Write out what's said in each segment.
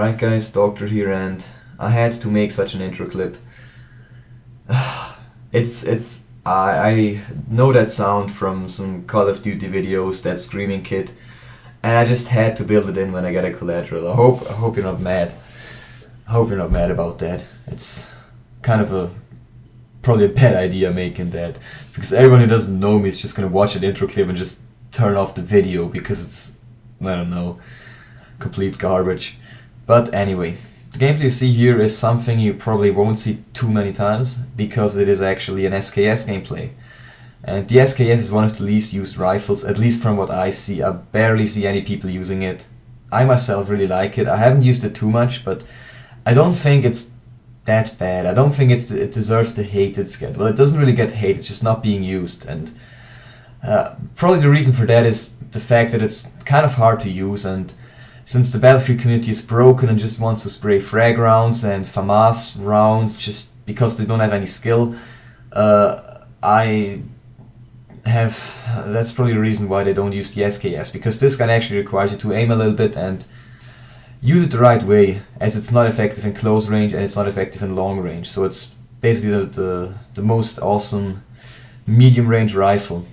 Alright guys, Doctor here, and I had to make such an intro clip. I know that sound from some Call of Duty videos, that screaming kid, and I just had to build it in when I get a collateral. I hope you're not mad. I hope you're not mad about that. It's kind of probably a bad idea making that, because everyone who doesn't know me is just gonna watch an intro clip and just turn off the video because it's, I don't know, complete garbage. But anyway, the gameplay you see here is something you probably won't see too many times, because it is actually an SKS gameplay. And the SKS is one of the least used rifles, at least from what I see. I barely see any people using it. I myself really like it. I haven't used it too much, but I don't think it's that bad. I don't think it deserves the hate it's get. Well, it doesn't really get hate, it's just not being used. And probably the reason for that is the fact that it's kind of hard to use, and since the Battlefield community is broken and just wants to spray frag rounds and FAMAS rounds just because they don't have any skill, that's probably the reason why they don't use the SKS, because this gun actually requires you to aim a little bit and use it the right way, as it's not effective in close range and it's not effective in long range. So it's basically the most awesome medium range rifle.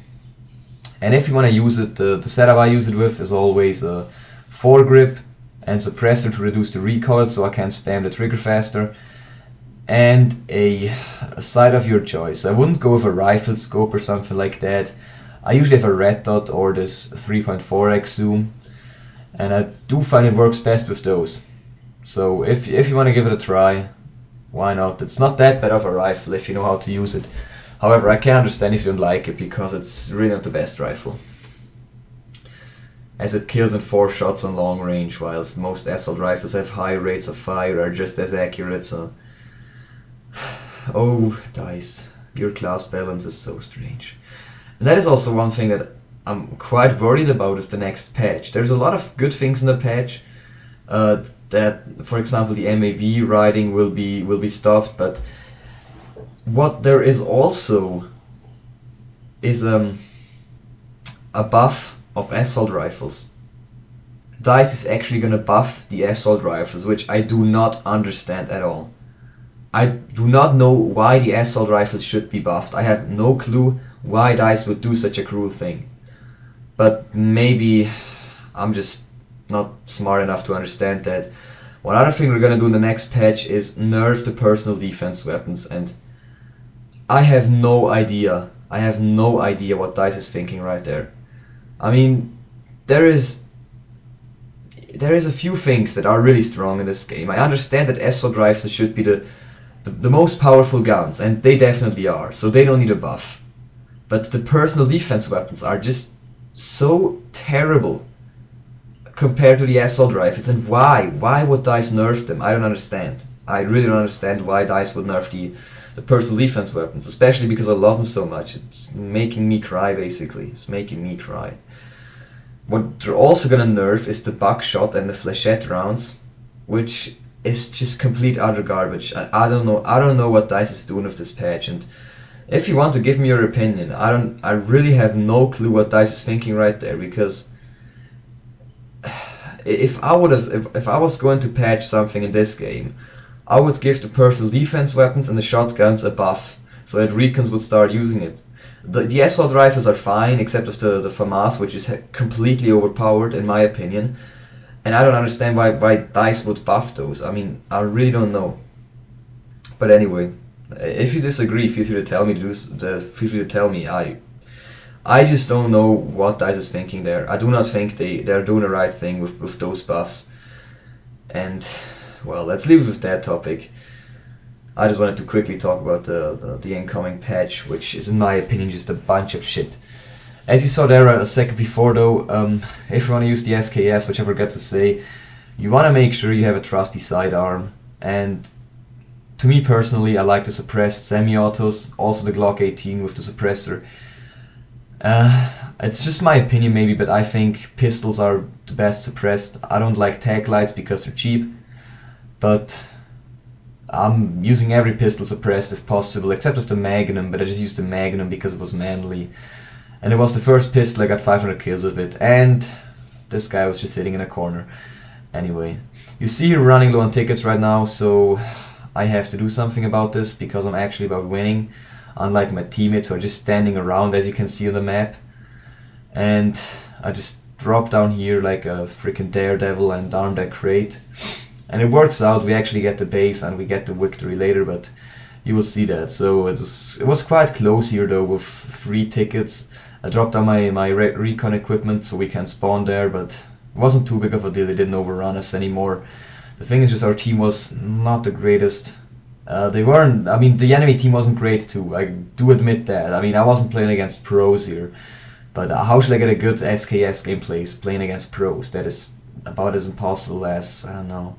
And if you want to use it, the setup I use it with is always a foregrip and suppressor to reduce the recoil so I can spam the trigger faster, and a sight of your choice. I wouldn't go with a rifle scope or something like that. I usually have a red dot or this 3.4x zoom, and I do find it works best with those. So if you want to give it a try, why not? It's not that bad of a rifle if you know how to use it. However, I can understand if you don't like it, because it's really not the best rifle, as it kills in 4 shots on long range, whilst most assault rifles have high rates of fire, are just as accurate. So oh, DICE, your class balance is so strange. And that is also one thing that I'm quite worried about with the next patch. There's a lot of good things in the patch, that, for example, the MAV riding will be stopped, but what there is also is a buff of assault rifles. DICE is actually gonna buff the assault rifles, which I do not understand at all. I do not know why the assault rifles should be buffed. I have no clue why DICE would do such a cruel thing. But maybe I'm just not smart enough to understand that. One other thing we're gonna do in the next patch is nerf the personal defense weapons, and I have no idea. I have no idea what DICE is thinking right there. I mean, there is a few things that are really strong in this game. I understand that assault rifles should be the most powerful guns, and they definitely are, so they don't need a buff. But the personal defense weapons are just so terrible compared to the assault rifles, and why? Why would DICE nerf them? I don't understand. I really don't understand why DICE would nerf the personal defense weapons, especially because I love them so much. It's making me cry, basically. It's making me cry. What they're also gonna nerf is the buckshot and the flechette rounds, which is just complete utter garbage. I don't know what DICE is doing with this patch, and if you want to give me your opinion, I really have no clue what DICE is thinking right there, because if I was going to patch something in this game, I would give the personal defense weapons and the shotguns a buff, so that recons would start using it. The assault rifles are fine, except with the FAMAS, which is completely overpowered in my opinion. And I don't understand why DICE would buff those. I mean, I really don't know. But anyway, if you disagree, feel free to tell me. Feel free to tell me. I just don't know what DICE is thinking there. I do not think they're doing the right thing with those buffs. And well, let's leave it with that topic. I just wanted to quickly talk about the incoming patch, which is in my opinion just a bunch of shit. As you saw there a second before though, if you want to use the SKS, which I forgot to say, you want to make sure you have a trusty sidearm. And to me personally, I like the suppressed semi-autos, also the Glock 18 with the suppressor. It's just my opinion maybe, but I think pistols are the best suppressed. I don't like tag lights because they're cheap, but I'm using every pistol suppressed if possible, except with the Magnum, but I just used the Magnum because it was manly. And it was the first pistol I got 500 kills with it, and this guy was just sitting in a corner. Anyway, you see here running low on tickets right now, so I have to do something about this because I'm actually about winning, unlike my teammates who are just standing around, as you can see on the map. And I just drop down here like a freaking daredevil and arm that crate. And it works out, we actually get the base and we get the victory later, but you will see that. So it was quite close here though with 3 tickets. I dropped down my recon equipment so we can spawn there, but it wasn't too big of a deal, they didn't overrun us anymore. The thing is just our team was not the greatest. They weren't, I mean the enemy team wasn't great too, I do admit that. I mean I wasn't playing against pros here, but how should I get a good SKS gameplay playing against pros? That is about as impossible as, I don't know.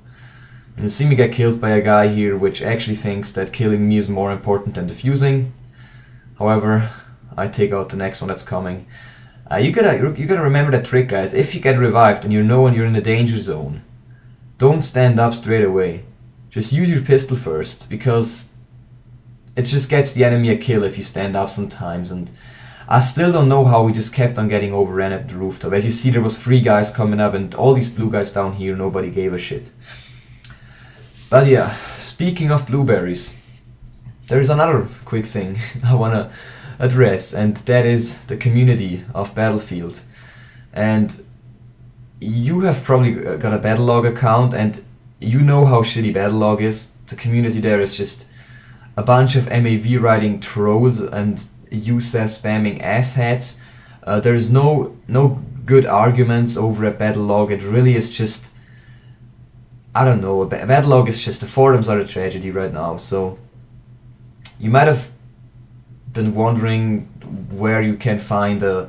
And you see me get killed by a guy here which actually thinks that killing me is more important than defusing. However, I take out the next one that's coming. You gotta remember that trick, guys. If you get revived and you know when you're in the danger zone, don't stand up straight away. Just use your pistol first, because it just gets the enemy a kill if you stand up sometimes. And I still don't know how we just kept on getting overrun at the rooftop. As you see, there was 3 guys coming up and all these blue guys down here, nobody gave a shit. But yeah, speaking of blueberries, there's another quick thing I wanna address, and that is the community of Battlefield. And you have probably got a Battlelog account and you know how shitty Battlelog is. The community there is just a bunch of MAV writing trolls and user spamming asshats. There's no good arguments over at Battlelog. It really is just, I don't know, Battlelog is just, the forums are a tragedy right now. So you might have been wondering where you can find a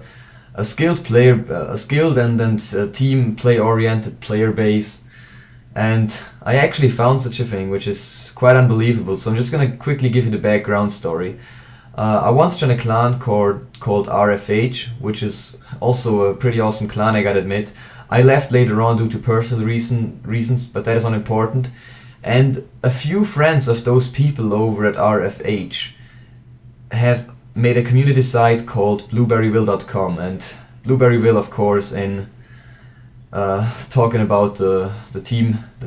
skilled player, a skilled and team play oriented player base, and I actually found such a thing, which is quite unbelievable. So I'm just gonna quickly give you the background story. I once joined a clan called RFH, which is also a pretty awesome clan, I gotta admit. I left later on due to personal reasons, but that is unimportant. And a few friends of those people over at RFH have made a community site called blueberryville.com, and Blueberryville, of course, in talking about the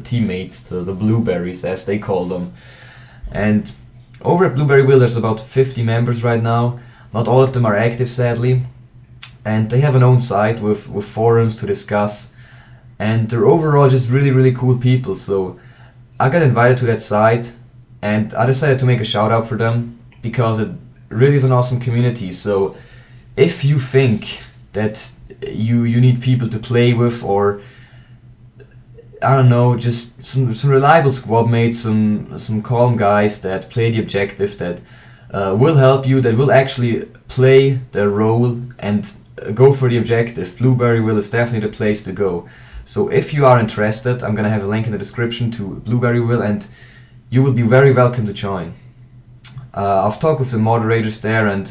teammates, the blueberries as they call them. And over at Blueberryville there's about 50 members right now. Not all of them are active, sadly, and they have an own site with forums to discuss, and they're overall just really cool people. So I got invited to that site and I decided to make a shout out for them because it really is an awesome community. So if you think that you need people to play with, or I don't know, just some reliable squad mates, some calm guys that play the objective, that will help you, that will actually play their role and go for the objective, Blueberryville is definitely the place to go. So if you are interested, I'm gonna have a link in the description to Blueberryville and you will be very welcome to join. I've talked with the moderators there and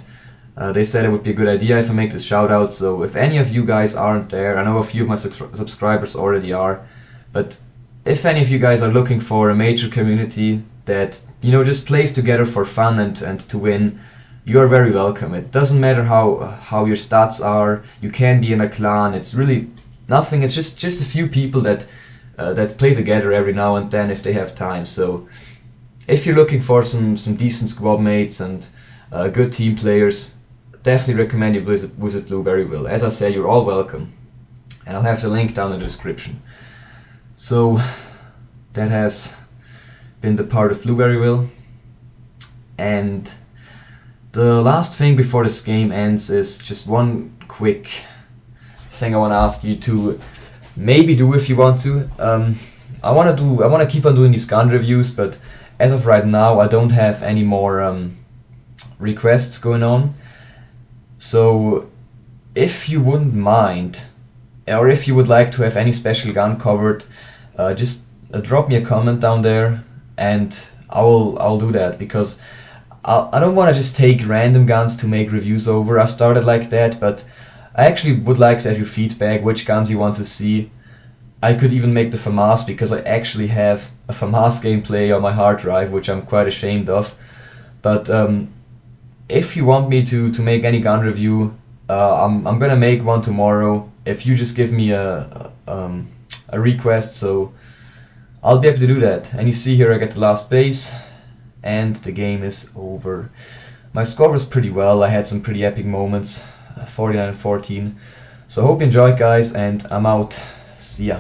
they said it would be a good idea if I make this shout out. So if any of you guys aren't there, I know a few of my subscribers already are, but if any of you guys are looking for a major community that, you know, just plays together for fun and to win, you are very welcome. It doesn't matter how your stats are, you can be in a clan, it's really nothing, it's just a few people that play together every now and then if they have time. So if you're looking for some decent squad mates and good team players, definitely recommend you visit Blueberryville. As I said, you're all welcome, and I'll have the link down in the description. So that has been the part of Blueberryville, and the last thing before this game ends is just one quick thing I want to ask you to maybe do if you want to. I want to keep on doing these gun reviews, but as of right now I don't have any more requests going on. So if you wouldn't mind, or if you would like to have any special gun covered, just drop me a comment down there and I'll do that, because I don't want to just take random guns to make reviews over. I started like that, but I actually would like to have your feedback, which guns you want to see. I could even make the FAMAS, because I actually have a FAMAS gameplay on my hard drive, which I'm quite ashamed of. But if you want me to make any gun review, I'm gonna make one tomorrow. if you just give me a request, so I'll be able to do that. And you see here I get the last base, and the game is over. My score was pretty well, I had some pretty epic moments, 49 and 14. So I hope you enjoyed, guys, and I'm out. See ya.